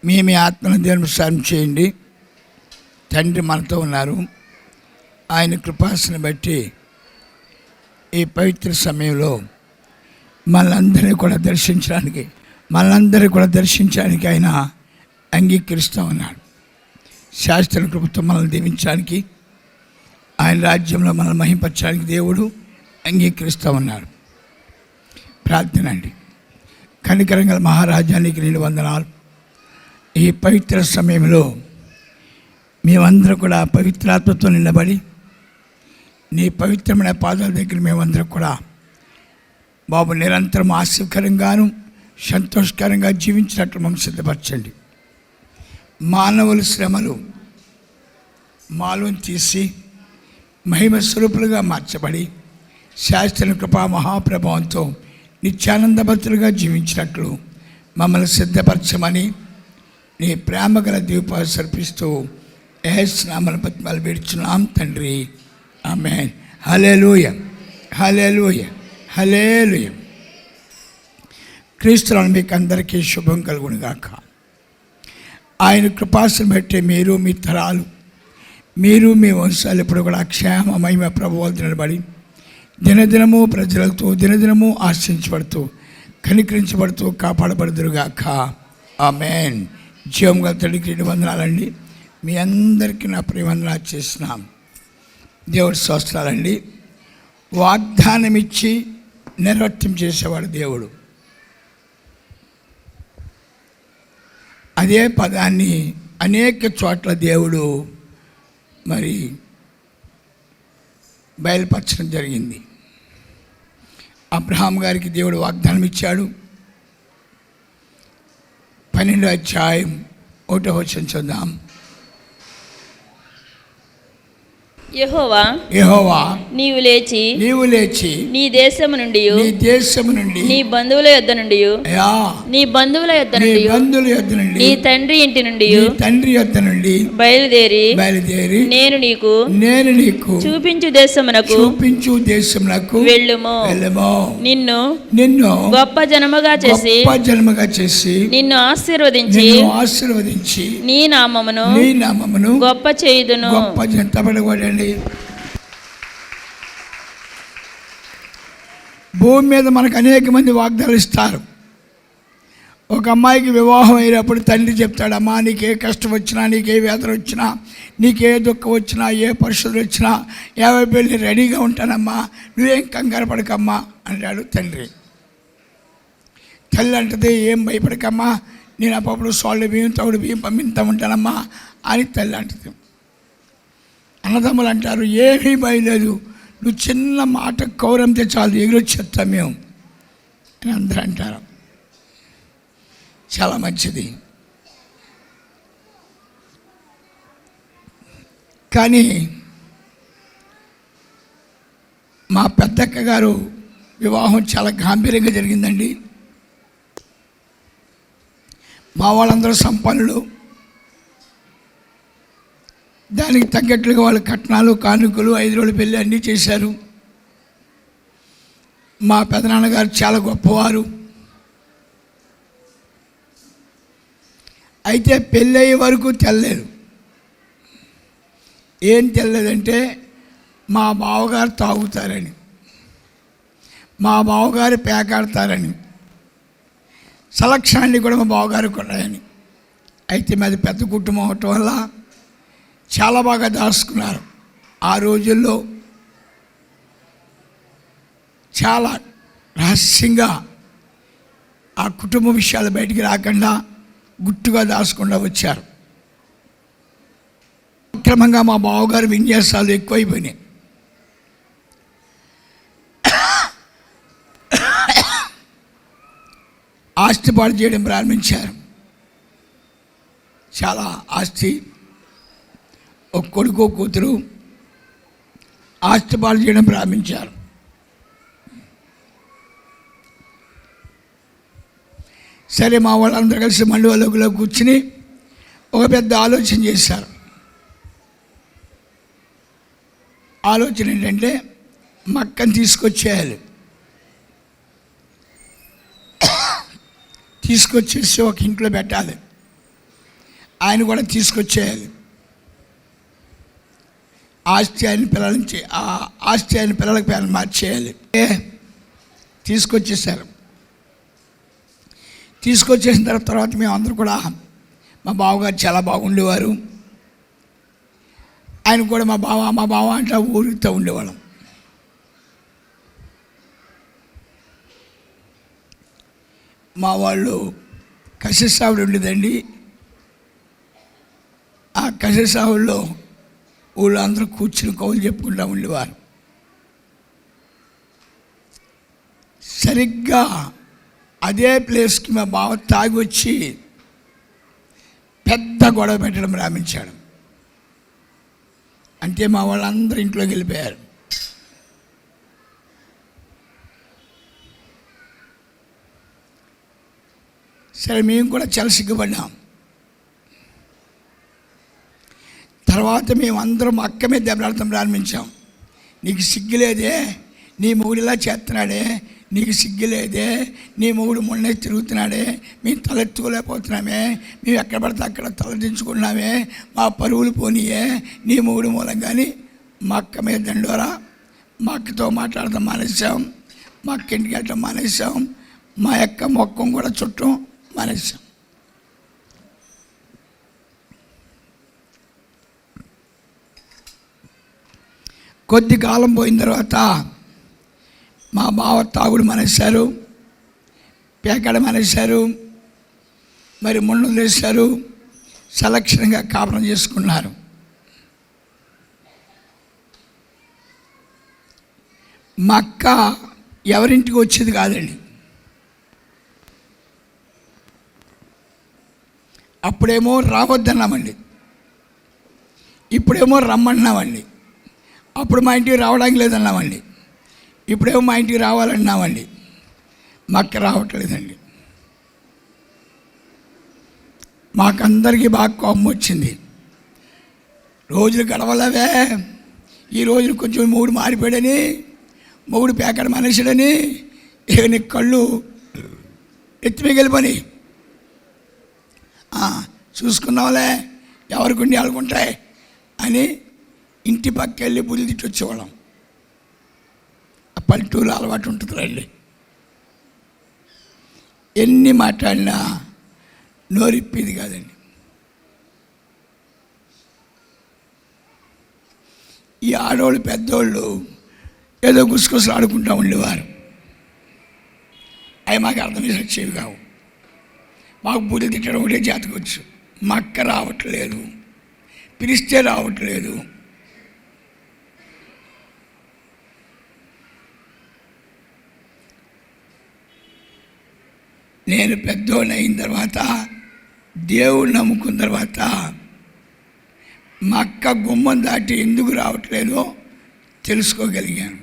మీ ఆత్మను దేవుని సాయం చేయండి. తండ్రి మనతో ఉన్నారు. ఆయన కృపాసను బట్టి ఈ పవిత్ర సమయంలో మనలందరినీ కూడా దర్శించడానికి ఆయన అంగీకరిస్తూ ఉన్నాడు. శాస్త్ర కృపతో మనల్ని దీవించడానికి, ఆయన రాజ్యంలో మనల్ని మహింపరచడానికి దేవుడు అంగీకరిస్తూ ఉన్నాడు. ప్రార్థన అండి. కనికరంగల మహారాజానికి నేను వందనాలు. ఈ పవిత్ర సమయంలో మేమందరం కూడా పవిత్రాత్మతో నిలబడి నీ పవిత్రమైన పాదాల దగ్గర మేమందరం కూడా బాబు నిరంతరం ఆశీర్కరంగాను సంతోషకరంగా జీవించినట్లు మమ్మల్ని సిద్ధపరచండి. మానవుల శ్రమలు మాలో తీసి మహిమ స్వరూపులుగా మార్చబడి శాస్త్ర కృపా మహాప్రభావంతో నిత్యానందభద్రులుగా జీవించినట్లు మమ్మల్ని సిద్ధపరచమని నీ ప్రేమ గల దీపాలు సర్పిస్తూ యేసు నామమున బతిమాలి వేడుచున్నాం తండ్రి. ఆమేన్. హల్లెలూయా, హల్లెలూయా, హల్లెలూయా. క్రీస్తునామమున మీకు అందరికీ శుభం కలుగును గాక. ఆయన కృపాసను బట్టి మీరు, మీ తరాలు, మీరు, మీ వంశాలు ఎప్పుడు కూడా క్షేమ మహిమ ప్రభువులు నిలబడి దినదినము ప్రజలతో దినదినము ఆశించబడుతూ కనికరించబడుతూ కాపాడబడుదురుగాక. ఆమేన్. జీవం గల తండ్రికి వందనాలండి. మీ అందరికీ నా ప్రియవందనాలు చేస్తున్నాం. దేవుడి స్తోత్రాలండి. వాగ్దానం ఇచ్చి నిర్వర్తించేసేవాడు దేవుడు. అదే పదాన్ని అనేక చోట్ల దేవుడు మరి బయలుపరచడం జరిగింది. అబ్రహాం గారికి దేవుడు వాగ్దానం ఇచ్చాడు. 12వ అధ్యాయం 1వ వచనం చూద్దాం. యెహోవా నీవు లేచి నీ దేశము నుండి నీ బంధువుల యొద్ద నుండి నీ తండ్రి ఇంటి నుండి బయలుదేరి నేను నీకు చూపించు దేశమునకు వెళ్ళుము. నిన్ను గొప్ప జనముగా చేసి నిన్ను ఆశీర్వదించి నీ నామమును గొప్ప చేయుదును. భూమి మీద మనకు అనేక మంది వాగ్దానాలు ఇస్తారు. ఒక అమ్మాయికి వివాహం అయినప్పుడు తండ్రి చెప్తాడు, అమ్మా నీకే కష్టం వచ్చినా, నీకే వేదన వచ్చినా, నీకే దుఃఖం వచ్చినా, ఏ పరిస్థితులు వచ్చినా 50,000 రెడీగా ఉంటానమ్మా, నువ్వేం కంగారు పడకమ్మా అంటాడు తండ్రి. తల్లి అంటది, ఏం భయపడకమ్మా, నేను అప్పుడు సాల్ట్ బియ్యం తౌడు బియ్యం పంపిస్తూ ఉంటానమ్మా అని తల్లి అంటది. అన్నదమ్ములు అంటారు, ఏమీ భయలేదు, నువ్వు చిన్న మాట కౌరంతే చాలు ఎగురొచ్చేస్తాం మేము అని అందరూ అంటారు. చాలా మంచిది. కానీ మా పెద్దక్క గారు వివాహం చాలా గాంభీర్యంగా జరిగిందండి. మా వాళ్ళందరూ సంపన్నులు. దానికి తగ్గట్లుగా వాళ్ళు కట్నాలు, కానుకలు, 5 రోజుల పెళ్ళి అన్నీ చేశారు. మా పెదనాన్నగారు చాలా గొప్పవారు. అయితే పెళ్ళయ్యే వరకు తెల్లలేదు. ఏం తెల్లదంటే మా బావగారు తాగుతారని, మా బావగారు పేకాడతారని, సెలక్షన్లు కూడా మా బావగారు కొన్నాయని. అయితే మాది పెద్ద కుటుంబం అవటం వల్ల చాలా బాగా దాచుకున్నారు. ఆ రోజుల్లో చాలా రహస్యంగా ఆ కుటుంబ విషయాలు బయటికి రాకుండా గుట్టుగా దాచకుండా వచ్చారు. క్రమంగా మా బావగారు విన్యాసాలు ఎక్కువైపోయినాయి. ఆస్తి పాడు చేయడం ప్రారంభించారు. చాలా ఆస్తి, ఒక కొడుకు కూతురు ఆస్తి పాడు చేయడం ప్రారంభించారు. సరే, మా వాళ్ళందరూ కలిసి మండవలోకిలో కూర్చుని ఒక పెద్ద ఆలోచన చేశారు. ఆలోచన ఏంటంటే మక్కని తీసుకొచ్చేయాలి. తీసుకొచ్చేసి ఒక ఇంట్లో పెట్టాలి. ఆయన కూడా తీసుకొచ్చేయాలి. ఆస్తి ఆయన పిల్లల నుంచి ఆ ఆస్తి ఆయన పిల్లలకి పేరు మార్చేయాలి. తీసుకొచ్చేసారు. తీసుకొచ్చేసిన తర్వాత మేము అందరూ కూడా, మా బావగారు చాలా బాగుండేవారు. ఆయన కూడా మా బావ అంటే ఊరితో ఉండేవాళ్ళం. మా వాళ్ళు కసిసావుడు ఉండేదండి. ఆ కసిసావుల్లో ఊళ్ళో అందరూ కూర్చుని కౌలు చెప్పుకుంటూ ఉండేవారు. సరిగ్గా అదే ప్లేస్కి మా బావ తాగి వచ్చి పెద్ద గొడవ పెట్టడం ప్రారంభించాడు. అంటే మా వాళ్ళందరూ ఇంట్లోకి వెళ్ళిపోయారు. సరే, మేము కూడా చాలా సిగ్గుపడ్డాం. తర్వాత మేము అందరం అక్క మీద దెబ్బలాడటం ప్రారంభించాం. నీకు సిగ్గులేదే, నీ మొగుడిలా చేస్తున్నాడే, నీకు సిగ్గులేదే, నీ మొగుడు మొన్నే తిరుగుతున్నాడే, మేము తలెత్తుకోలేకపోతున్నామే, మేము ఎక్కడ పడితే అక్కడ తలదించుకున్నామే, మా పరువులు పోనీయే నీ మొగుడు మూలంగాని మా అక్క మీద దండోరా. మా అక్కతో మాట్లాడటం మానేసాం, మా అక్క ఇంటికి వెళ్ళటం మానేసాం, మా యొక్క మొక్కం కూడా చుట్టం మానేసాం. కొద్ది కాలం పోయిన తర్వాత మా బావ తాగుడు మానేశారు, పేకాడ మానేశారు, మరి మొండలు వేశారు, సలక్షణంగా కాపురం చేసుకున్నారు. మా అక్క ఎవరింటికి వచ్చేది కాదండి. అప్పుడేమో రావద్దన్నామండి, ఇప్పుడేమో రమ్మన్నామండి. అప్పుడు మా ఇంటికి రావడానికి లేదన్నామండి, ఇప్పుడేమో మా ఇంటికి రావాలన్నామండి. మా అక్క రావట్లేదండి. మాకందరికీ బాగా కోపం వచ్చింది. రోజులు గడవలవే, ఈ రోజులు కొంచెం మొగుడు మారిపోయాడని, మొగుడు పేకడ మనుషుడని, ఇక నీ కళ్ళు ఎత్తిమిగిలిపని చూసుకున్నావులే, ఎవరికి ఉండి ఆడుకుంటాయి అని ఇంటి పక్క వెళ్ళి బుద్ధి తిట్టి వచ్చేవాళ్ళం. ఆ పల్లెటూరు అలవాటు ఉంటుంది రండి. ఎన్ని మాట్లాడినా నోరిప్పేది కాదండి. ఈ ఆడవాళ్ళు పెద్దోళ్ళు ఏదో గుసగుసలు ఆడుకుంటూ ఉండేవారు. అవి మాకు అర్థం వచ్చేవి కావు. మాకు బుద్ధి తిట్టడం ఒకటే జాతకొచ్చు. మా అక్క రావట్లేదు, పిలిస్తే రావట్లేదు. నేను పెద్దోళ్ళు అయిన తర్వాత, దేవుడు నమ్ముకున్న తర్వాత మా అక్క గుమ్మం దాటి ఎందుకు రావట్లేదో తెలుసుకోగలిగాను.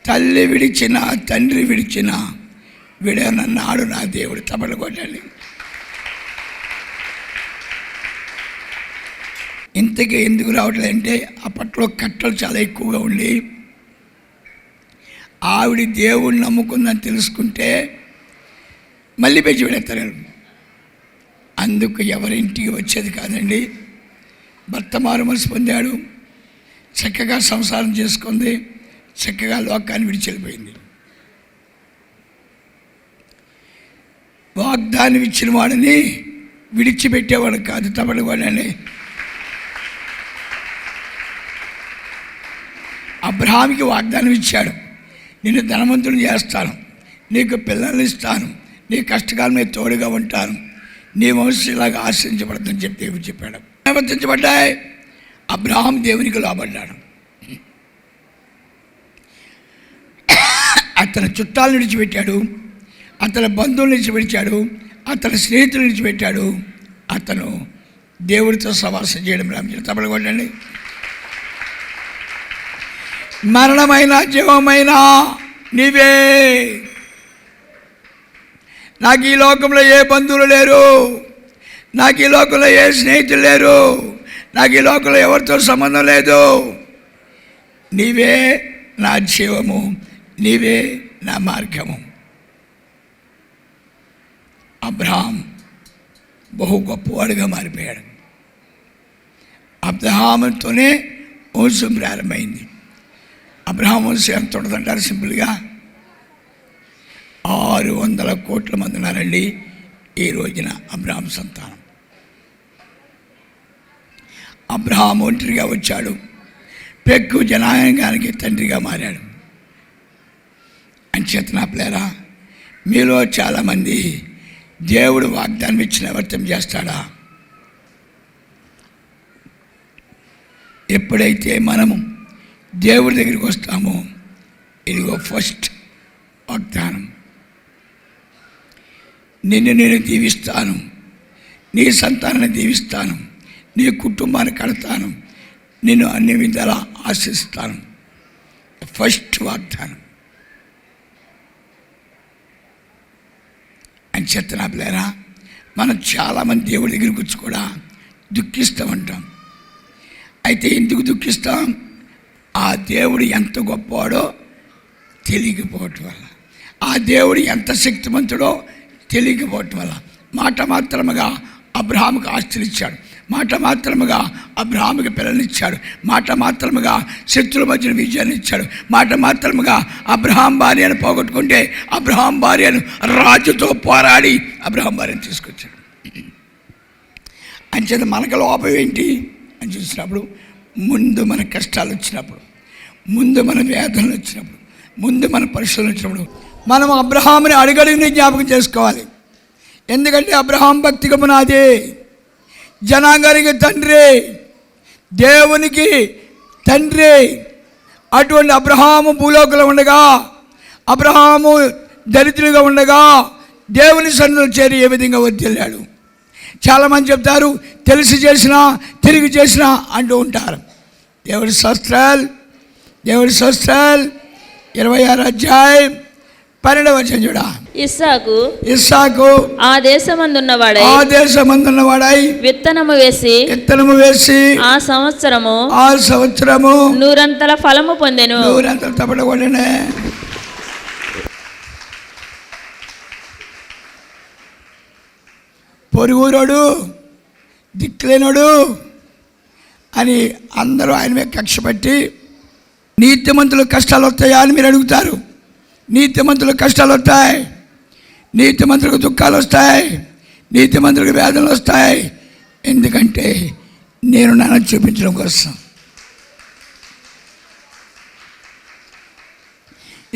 తల్లి విడిచిన, తండ్రి విడిచిన విడనన్నాడు నా దేవుడు. తపలు కొట్టండి. ఇంతకీ ఎందుకు రావట్లేదంటే, అప్పట్లో కట్టలు చాలా ఎక్కువగా ఉండి ఆవిడ దేవుడిని నమ్ముకుందని తెలుసుకుంటే మళ్ళీ పెంచి పెడతారు. అందుకు ఎవరింటికి వచ్చేది కాదండి. భర్త మారు మనసు పొందాడు, చక్కగా సంసారం చేసుకుంది, చక్కగా లోకాన్ని విడిచెళ్ళిపోయింది. వాగ్దానం ఇచ్చిన వాడిని విడిచిపెట్టేవాడు కాదు. తపడి వాడండి. అబ్రహాముకి వాగ్దానం ఇచ్చాడు, నిన్ను ధనవంతులు చేస్తాను, నీకు పిల్లల్ని ఇస్తాను, నీ కష్టకాలం మీద తోడుగా ఉంటాను, నీ వంశం ఇలాగా ఆశ్రయించబడదని చెప్పి దేవుడు చెప్పాడు. ఆశ్రయించబడ్డాయి. అబ్రహాం దేవునికి లోబడ్డాడు. అతని చుట్టాలను విడిచిపెట్టాడు, అతని బంధువులను విడిచిపెట్టాడు, అతని స్నేహితులను విడిచిపెట్టాడు. అతను దేవుడితో సవాసం చేయడం ప్రారంభించాడు. తప్పలు కొట్టండి. మరణమైన జీవమైన నీవే. నాకు ఈ లోకంలో ఏ బంధువులు లేరు, నాకు ఈ లోకంలో ఏ స్నేహితులు లేరు, నాకు ఈ లోకంలో ఎవరితో సంబంధం లేదు. నీవే నా జీవము, నీవే నా మార్గము. అబ్రహాం బహు గొప్పవాడుగా మారిపోయాడు. అబ్రహాముతోనే వంశం ప్రారంభమైంది. అబ్రహాం వంశం ఎంత ఉంటుందంటారు? సింపుల్గా 600 కోట్ల మంది ఉన్నారండి ఈ రోజున అబ్రహాం సంతానం. అబ్రహాం ఒంటరిగా వచ్చాడు, పెక్కు జనాంగానికి తండ్రిగా మారాడు. అంచేత నా ప్లేరా, మీలో చాలామంది దేవుడు వాగ్దానం ఇచ్చిన వర్తం చేస్తాడా? ఎప్పుడైతే మనము దేవుడి దగ్గరికి వస్తామో, ఇదిగో ఫస్ట్ వాగ్దానం, నిన్ను నేను దీవిస్తాను, నీ సంతానాన్ని దీవిస్తాను, నీ కుటుంబాన్ని కడతాను, నిన్ను అన్ని విధాలా ఆశిస్తాను. ఫస్ట్ వాగ్దానం. అని చెప్తున్నా పిల్లరా, మనం చాలామంది దేవుడి దగ్గరికి వచ్చి కూడా దుఃఖిస్తామంటాం. అయితే ఎందుకు దుఃఖిస్తాం? ఆ దేవుడు ఎంత గొప్పవాడో తెలియకపోవటం వల్ల, ఆ దేవుడు ఎంత శక్తివంతుడో తెలియకపోవటం వల్ల. మాట మాత్రముగా అబ్రహాముకు ఆస్తులు ఇచ్చాడు, మాట మాత్రముగా అబ్రహాముకి పిల్లనిచ్చాడు, మాట మాత్రముగా శత్రుల మధ్యన విజయాన్ని ఇచ్చాడు, మాట మాత్రముగా అబ్రహాం భార్యను పోగొట్టుకుంటే అబ్రహాం భార్యను రాజుతో పోరాడి అబ్రహాం భార్యను తీసుకొచ్చాడు. అంచేత మనకు లోపం ఏంటి అని చూసినప్పుడు, ముందు మన కష్టాలు వచ్చినప్పుడు, ముందు మన వేదనలు వచ్చినప్పుడు, ముందు మన పరిస్థితులు వచ్చినప్పుడు మనం అబ్రహాముని అడుగడుగుని జ్ఞాపకం చేసుకోవాలి. ఎందుకంటే అబ్రహాం భక్తికి పునాది, జనాంగానికి తండ్రి, దేవునికి తండ్రి. అటువంటి అబ్రహాము భూలోకంలో ఉండగా, అబ్రహాము దరిద్రులుగా ఉండగా దేవుని సన్నిధిలో చేరి ఏ విధంగా వర్ధిల్లాడు. చాలామంది చెప్తారు తెలిసి చేసినా తిరిగి చేసినా అంటూ ఉంటారు. దేవుడి శాస్త్రాలు 26 అధ్యాయం 12వ వచనం చూడ. ఇస్సాకు ఆ దేశమందున్నవాడై విత్తనము వేసి ఆ సంవత్సరము 100 ఫలము పొందెను. 100 తప్పడగొండనే. పొరుగురోడు, దిక్కులేనోడు అని అందరూ ఆయన మీద కక్ష పెట్టి, నీతిమంతులకు కష్టాలు వస్తాయా అని మీరు అడుగుతారు. నీతిమంతులకు కష్టాలు వస్తాయి, నీతిమంతులకు దుఃఖాలు వస్తాయి, నీతిమంతులకు వేదనలు వస్తాయి. ఎందుకంటే నేను నన్ను చూపించడం కోసం.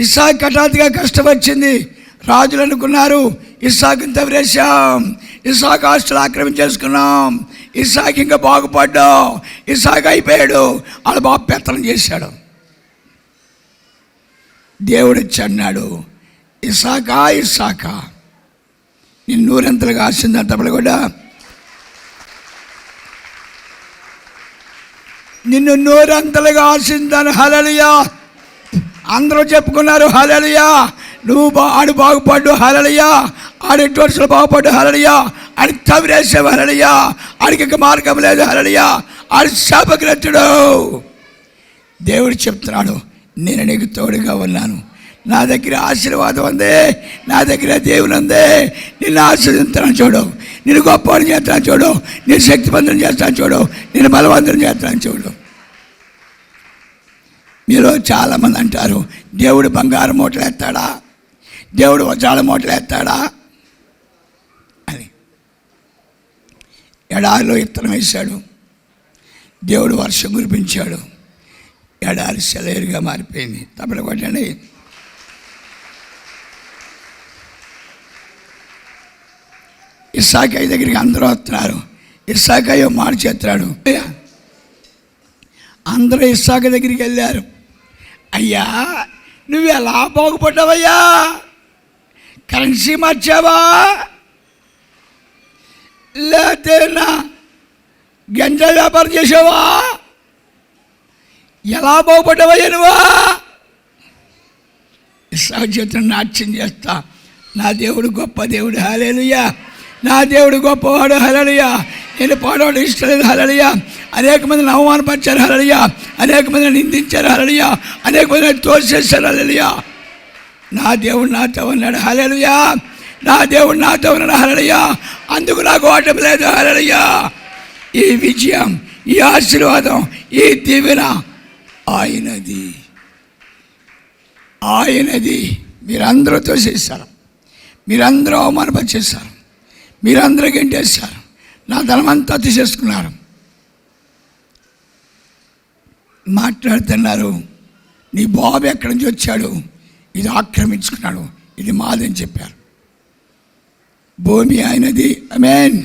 ఇస్సాకు హఠాత్తుగా కష్టం వచ్చింది. రాజులు అనుకున్నారు ఇస్సాకుని తవ్వేశాం, ఇస్సాకు ఆస్తులు ఆక్రమించేసుకున్నాం, ఇస్సాకు ఇంకా బాగుపడ్డాం, ఇస్సాకు అయిపోయాడు. వాళ్ళ బాబు పెత్తనం చేశాడు. దేవుడు వచ్చి అన్నాడు, ఇస్సాకా నేను 100 ఆశిందని తప్పలు కూడా, నిన్ను 100 ఆశిందని. హల్లెలూయా. అందరూ చెప్పుకున్నారు హల్లెలూయా. ఆడు బాగుపడ్డు హల్లెలూయా, ఆడు 8 వర్షాలు బాగుపడ్డు హల్లెలూయా, ఆడి తవ్వేసావు హల్లెలూయా, ఆడికి ఇంకా మార్గం లేదు హల్లెలూయా, ఆడి శాపగ్రస్తుడు. దేవుడు చెప్తున్నాడు, నేను నీకు తోడుగా ఉన్నాను, నా దగ్గర ఆశీర్వాదం ఉంది, నా దగ్గర దేవుని ఉంది, నిన్ను ఆశీర్వదిస్తాను చూడు, నేను గొప్పవాడిని చేస్తాను చూడు, నేను శక్తివంతుని చేస్తాను చూడు, నేను బలవంతుని చేస్తాను చూడు. మీలో చాలామంది అంటారు దేవుడు బంగారం మూటలు ఎత్తాడా, దేవుడు వజ్రాల మూటలు ఎత్తాడా అని. ఎడారిలో ఇత్తనం వేశాడు, దేవుడు వర్షం కురిపించాడు, ఎడారి సెలయేరుగా మారిపోయింది. తప్పలు కొట్టండి. ఇస్సాకు దగ్గరికి అందరూ వస్తున్నారు. ఇస్సాకు మాట చేస్తున్నాడు. అందరూ ఇస్సాకు దగ్గరికి వెళ్ళారు. అయ్యా నువ్వు ఎలా బాగుపడ్డావయ్యా, కరెన్సీ మార్చావా, లేకపోతే నా గంజా వ్యాపారం చేసావా, ఎలా బాగుపడ్డావయ్యా నువ్వా? ఇస్సాకు చేతులను నాట్యం చేస్తా, నా దేవుడు గొప్ప దేవుడు హల్లెలూయా, నా దేవుడు గొప్పవాడు హల్లెలూయా, నేను పాడవాడు ఇష్టం లేదు హల్లెలూయా, అనేక మందిని అవమానపరిచారు హల్లెలూయా, అనేక మందిని నిందించారు హల్లెలూయా, అనేక మందిని తోసేశారు హల్లెలూయా, నా దేవుడు నాతో ఉన్నాడు హల్లెలూయా. నా దేవుడు నాతో ఉన్నాడు హల్లెలూయా, అందుకు నాకు ఓటమి లేదు హల్లెలూయా. ఈ విజయం, ఈ ఆశీర్వాదం, ఈ దీవెన ఆయనది, ఆయనది. మీరందరూ తోసేశారు, మీరందరూ అవమానపరిచేశారు, మీరందరూ గెంటేశారు, నా ధనమంతా తీసేసుకున్నారు. మాట్లాడుతున్నారు, నీ బాబు ఎక్కడి నుంచి వచ్చాడు, ఇది ఆక్రమించుకున్నాడు, ఇది మాదని చెప్పారు. భూమి ఆయనది, ఆమేన్.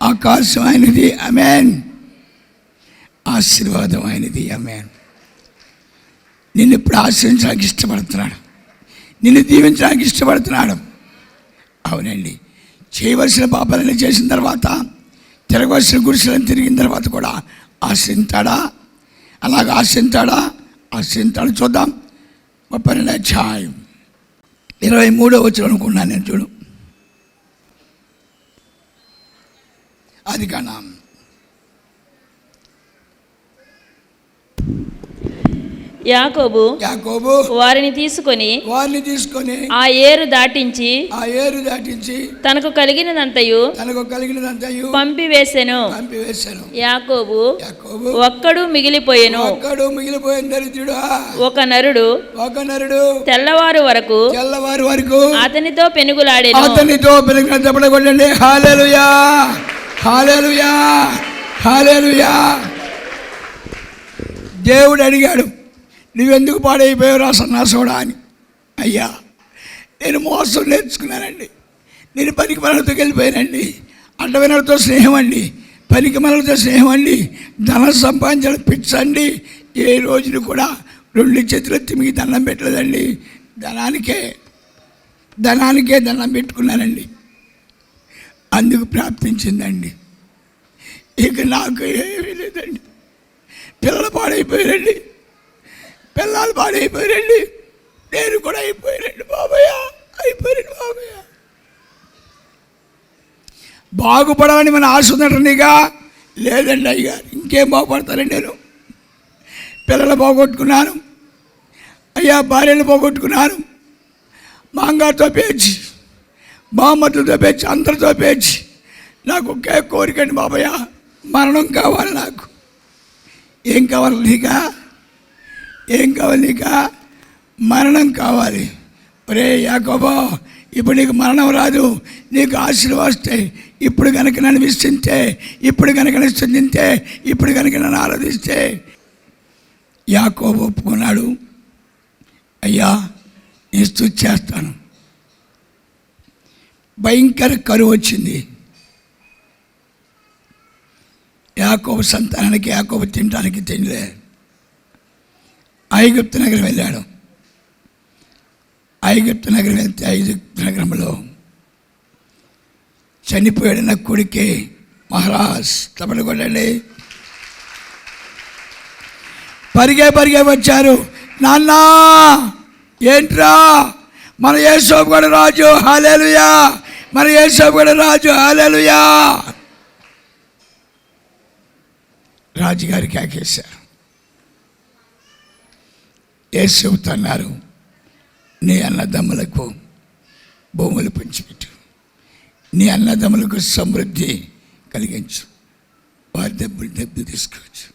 ఆకాశం ఆయనది, ఆమేన్. ఆశీర్వాదం ఆయనది, ఆమేన్. నిన్ను ఇప్పుడు ఆశ్రయించడానికి ఇష్టపడుతున్నాడు, నిన్ను దీవించడానికి ఇష్టపడుతున్నాడు. అవునండి, చేయవలసిన పాపాలని చేసిన తర్వాత, తిరగవలసిన గుడిసెలను తిరిగిన తర్వాత కూడా ఆశ్రయించాడా? అలాగ ఆశ్రయించాడా? ఆశ్రయించాడు. చూద్దాం 32వ అధ్యాయం 23వ వచనం అనుకున్నాను నేను. చూడు, అది కన్నా యాకోబు వారిని తీసుకొని ఆ ఏరు దాటించి తనకు కలిగినదంతయు పంపివేసెను. యాకోబు ఒక్కడు మిగిలిపోయెను. ఒక నరుడు తెల్లవారు వరకు అతనితో పెనుగులాడెను. చెప్పండి హల్లెలూయా, హల్లెలూయా, హల్లెలూయా. దేవుడు అడిగాడు, నువ్వెందుకు పాడైపోయావు రా సన్నాసుడా అని. అయ్యా, నేను మోసం నేర్చుకున్నానండి, నేను పనికి మనలతో వెళ్ళిపోయానండి, అడ్డవినలతో స్నేహం అండి, పనికి మనలతో స్నేహం అండి, ధనం సంపాదించడం పిచ్చండి. ఏ రోజును కూడా 2 చేతులు తిమిగి దండం పెట్టలేదండి, ధనానికే దండం పెట్టుకున్నానండి, అందుకు ప్రాప్తించిందండి. ఇక నాకు ఏమీ లేదండి. పిల్లలు పాడైపోయారండి, పిల్లలు పాడైపోయారండి, నేను కూడా అయిపోయారండి బాబయ్య, అయిపోయారండి బాబయ్య. బాగుపడమని మన ఆశ ఉందంటనిగా లేదండి అయ్యగారు, ఇంకేం బాగుపడతానండి. నేను పిల్లలు పోగొట్టుకున్నాను అయ్యా, భార్యలు పోగొట్టుకున్నాను, మాంగారితో పేర్చి, బామ్మతులతో పేర్చి, అందరితో పేర్చి, నాకు ఒకే కోరికండి బాబయ్య, మరణం కావాలి నాకు. ఏం కావాలి నీకా? ఏం కావాలి నీకా? మరణం కావాలి. ఒరే యాకోబో, ఇప్పుడు నీకు మరణం రాదు, నీకు ఆశీర్వాదిస్తాయి. ఇప్పుడు కనుక నన్ను విశ్వసిస్తే, ఇప్పుడు కనుక నన్ను స్తుతిస్తే, ఇప్పుడు కనుక నన్ను ఆరాధిస్తే. యాకోబు ఒప్పుకున్నాడు, అయ్యా నేను స్తుతి చేస్తాను. భయంకర కరువు వచ్చింది. యాకోబు సంతానానికి, యాకోబు తినడానికి తినలే. ఐగుప్తు నగరం వెళ్ళాడు. ఐగుప్తు నగరం వెళ్తే ఐగుప్తు నగరంలో చనిపోయాడు నా కొడుకే మహారాజ్. తప్పని కొట్టండి. పరిగే వచ్చారు. నాన్న ఏంట్రా, మన యేసోపు కూడా రాజు, హల్లెలూయా, మన యేసోపు కూడా రాజు, హల్లెలూయా. రాజుగారికి ఆకేశారు. యేసోపుతో అన్నారు, నీ అన్నదమ్ములకు భూములు పంచిపెట్టు, నీ అన్నదమ్ములకు సమృద్ధి కలిగించు, వారి డబ్బు తీసుకోవచ్చు.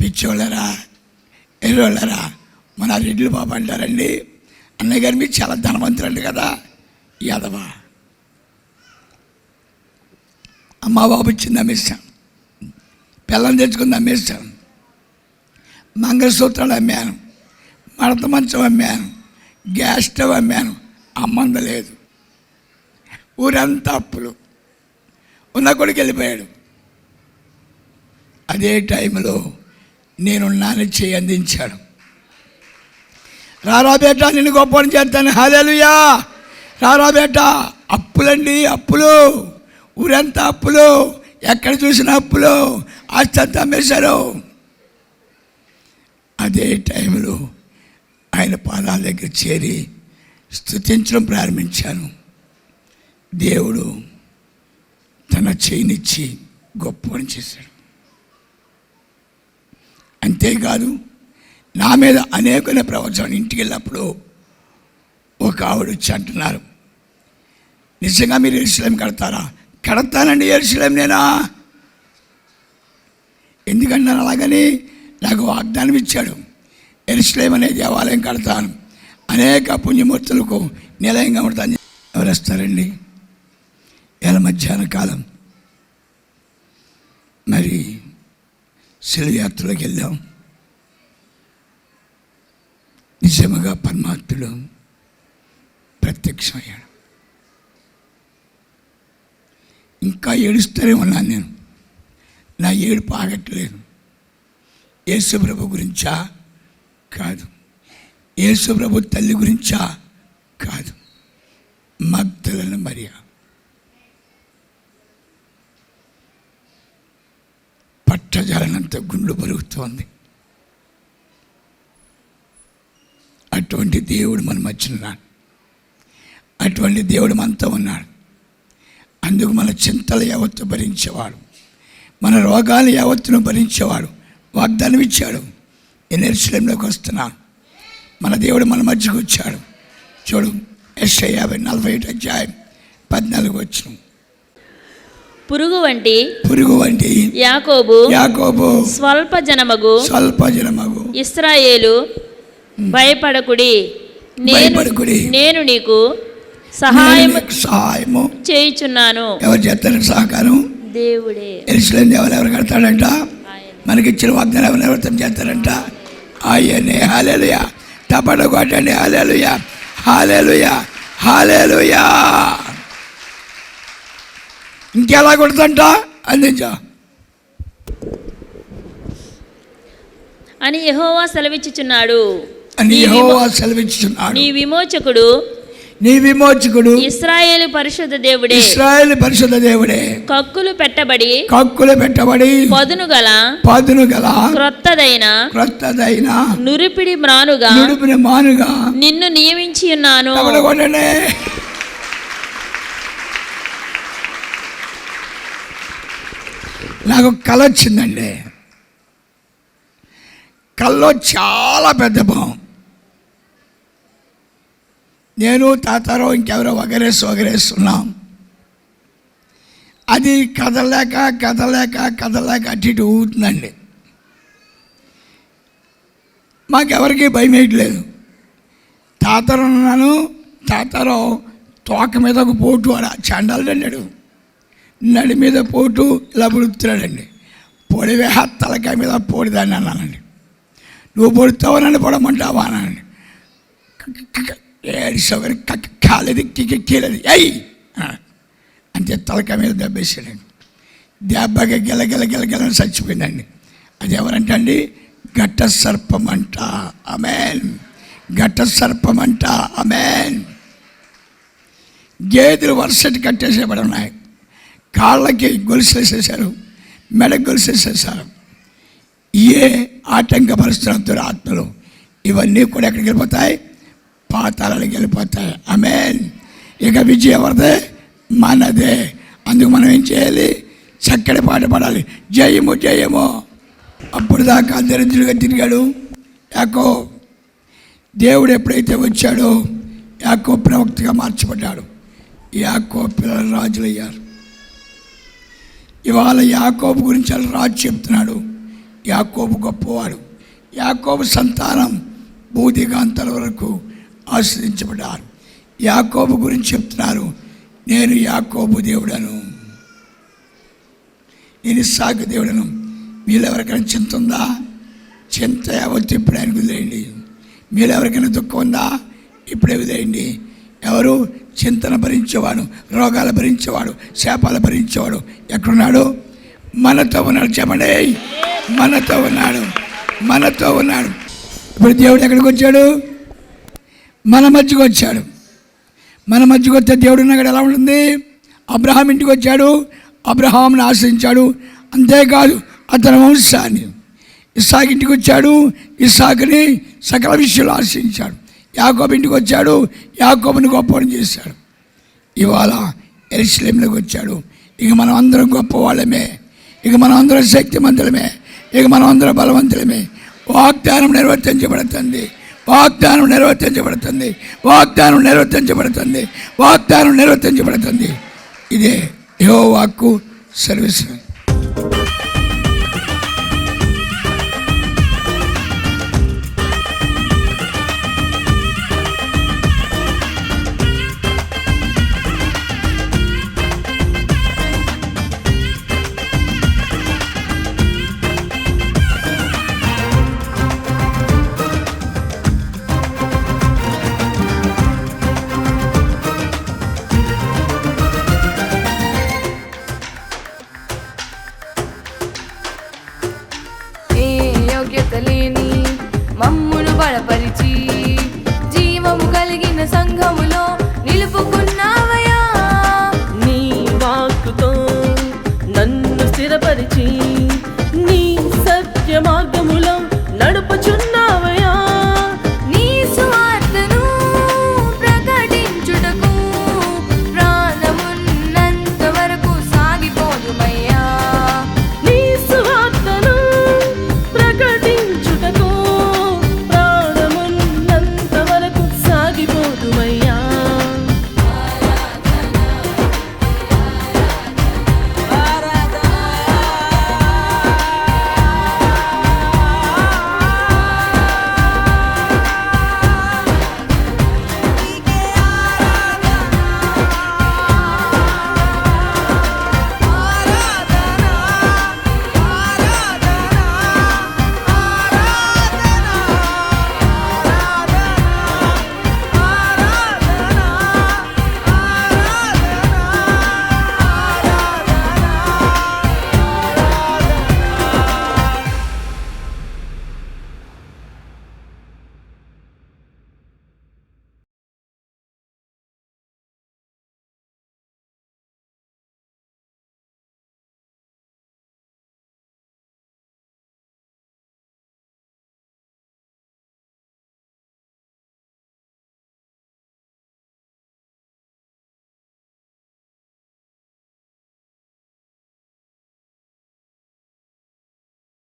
పిచ్చోళ్ళరా, ఎర్రోళ్ళరా, మన రెడ్లు బాబు అంటారండి, అన్నయ్య గారు మీరు చాలా ధనవంతులండి కదా. యాదవా, అమ్మ బాబు ఇచ్చింది అమ్మేస్తాం, పిల్లని తెచ్చుకుంది అమ్మేస్తాం, మంగళసూత్రాలు అమ్మాను, మడత మంచం అమ్మాను, గ్యాస్ స్టవ్ అమ్మాను, అమ్మంద లేదు. ఊరంతా అప్పులు. ఉన్న కొడుకు వెళ్ళిపోయాడు. అదే టైంలో నేనున్నాను చేయి అందించాడు. రారా బేట, నిన్ను గొప్పని చేస్తాను, హల్లెలూయా, రారా బేట. అప్పులండి, అప్పులు, ఊరంతా అప్పులు, ఎక్కడ చూసిన అప్పులు, ఆస్తి అంతా అమ్మేశారు. అదే టైంలో ఆయన పాదాల దగ్గర చేరి స్తుతించడం ప్రారంభించాను. దేవుడు తన చేయినిచ్చి గొప్ప పని చేశాడు. అంతేకాదు, నా మీద అనేకమైన ప్రవచనం. ఇంటికి వెళ్ళినప్పుడు ఒక ఆవిడ వచ్చి అంటున్నారు, నిజంగా మీరు యెరూషలేం కడతారా? కడతానండి యెరూషలేం నేనా. ఎందుకంటాను అలాగని? నాకు వాగ్దానం ఇచ్చాడు, యెరూషలేం అనే దేవాలయం కడతాను, అనేక పుణ్యమూర్తులకు నిలయంగా ఉంటాను. ఎవరు వస్తారండి? ఇలా మధ్యాహ్న కాలం మరి శిలయాత్రలోకి వెళ్ళాం. నిజముగా పరమాత్ముడు ప్రత్యక్షమయ్యాడు. ఇంకా ఏడుస్తూనే ఉన్నాను నేను. నా ఏడుపు ఆగట్లేదు. యేసు ప్రభు గురించా? కాదు. యేసు ప్రభు తల్లి గురించా? కాదు. మగ్దలేనే మరియ పట్టజాలనంత గుండె పరుగుతోంది. అటువంటి దేవుడు మన మధ్య ఉన్నాడు. అటువంటి దేవుడు మనతో ఉన్నాడు. అందుకు మన చింతలు యావత్తు భరించేవాడు, మన రోగాలు యావత్తును భరించేవాడు వాగ్దానం ఇచ్చాడు. నేను యెరూషలేంలోకి వస్తున్నాను. మన దేవుడు మన మధ్యకు వచ్చాడు. చూడు, యెషయా 41 అధ్యాయం 14 వచనం. పురుగు వంటి యాకోబు స్వల్ప జనమగు ఇశ్రాయేలు భయపడకుడి, నేను నీకు సహాయము చేయుచున్నాను. ఎవరు చేస్తారు సహకారం? దేవుడే. యెరూషలేం దేవాలయం ఎవరు కడతాడంట? మనకిచ్చిన వాగ్దానం ఎవరు నెరవేర్తం చేస్తారంట? ఆయనే. హల్లెలూయా. తపడ కొట్టండి. హల్లెలూయా, హల్లెలూయా, హల్లెలూయా. ఇంకెలా కొడుతుంట? అందించా అని యెహోవా సెలవిచ్చుచున్నాడు. నీ విమోచకుడు ఇశ్రాయేలు పరిశుద్ధ దేవుడే. కక్కులు పెట్టబడి పదును గల క్రొత్తదైన నురిపిడి మానుగా నిన్ను నియమించి ఉన్నాను. నాకు కళ వచ్చిందండి. కళ్ళలో చాలా పెద్ద భావం. నేను తాతారో ఇంకెవరో వగరేస్తున్నాం. అది కదలేక అటు ఇటు ఊగుతుందండి. మాకెవరికి భయం వేయట్లేదు. తాతారో ఉన్నాను. తాతారో తోక మీద ఒక పోటు వాడు చండాలు అన్నాడు. నడి మీద పోటు ఇలా పొడుతున్నాడండి. పొడివే తలకాయ మీద పొడిదాన్ని అన్నానండి. నువ్వు పొడుతావు, నన్ను పొడమంటావా అనండి. ఏడిసోగరి కాలేదు కీలేదు అయ్యి అంతే తలకాయ మీద దెబ్బేసాడండి. దెబ్బకి గిలగిల చచ్చిపోయిందండి. అది ఎవరంటే అండి? ఘట సర్పమంట. ఆమేన్. ఘట సర్పమంట. ఆమేన్. గేదెలు వరుసటి కట్టేసేబడి ఉన్నాయి. కాళ్ళకి గొలుసేసేసారు, మెడకు గొలుసేసేసారు. ఏ ఆటంకపరుస్తున్న ఆత్మలు ఇవన్నీ కూడా ఎక్కడికి వెళ్ళిపోతాయి? పాతాళానికి వెళ్ళిపోతాయి. ఆమేన్. ఇక విజయం ఎవరిదే? మనదే. అందుకు మనం ఏం చేయాలి? చక్కటి పాట పాడాలి. జయము జయము. అప్పుడు దాకా దరిద్రుడిగా తిరిగాడు యాకోబు. దేవుడు ఎప్పుడైతే వచ్చాడో యాకోబు ప్రవక్తగా మార్చబడ్డాడు. యాకోబు పిల్లలు రాజులు అయ్యారు. ఇవాళ యాకోబు గురించి రాజు చెప్తున్నాడు. యాకోబు గొప్పవాడు. యాకోబు సంతానం భూదిగాంతల వరకు ఆశ్రయించబడ్డారు. యాకోబు గురించి చెప్తున్నారు. నేను యాకోబు దేవుడను, నేను ఇస్సాకు దేవుడను. మీలో ఎవరికైనా చింత ఉందా? చింత యావత్తు ఇప్పుడు ఆయన వదిలేయండి. మీలో ఎవరికైనా దుఃఖం ఉందా? ఇప్పుడే వదిలేయండి. ఎవరు? చింతన భరించేవాడు, రోగాలు భరించేవాడు, శాపాలు భరించేవాడు ఎక్కడున్నాడు? మనతో ఉన్నాడు. చెప్పండి, మనతో ఉన్నాడు. ఇప్పుడు దేవుడు ఎక్కడికి వచ్చాడు? మన మధ్యకు వచ్చాడు. మన మధ్యకు వస్తే దేవుడు ఉన్నాడు. ఎలా ఉంటుంది? అబ్రహాం ఇంటికి వచ్చాడు, అబ్రహాంని ఆశ్రయించాడు. అంతేకాదు అతని వంశాన్ని. ఇస్సాకు ఇంటికి వచ్చాడు, ఇస్సాకుని సకల విషయాలు ఆశ్రయించాడు. యాకోబు ఇంటికి వచ్చాడు, యాకోబుని గొప్పవాడిని చేశాడు. ఇవాళ యెరూషలేంలోకి వచ్చాడు. ఇక మనం అందరం గొప్పవాళ్ళమే, ఇక మనం అందరం శక్తిమంతులమే, ఇక మనం అందరం బలవంతులమే. వాగ్దానం నిర్వర్తించబడుతుంది. వాగ్దానం నిర్వర్తించబడుతుంది, వాగ్దానం నిర్వర్తించబడుతుంది, వాగ్దానం నిర్వర్తించబడుతుంది. ఇదే యెహోవాకు సర్వీస్. లేని మమ్మును బలపరిచి జీవము కలిగిన సంఘములో నిలుపుకున్నావయా. నీ వాక్కుతో నన్ను స్థిరపరిచి నీ సత్య మార్గములో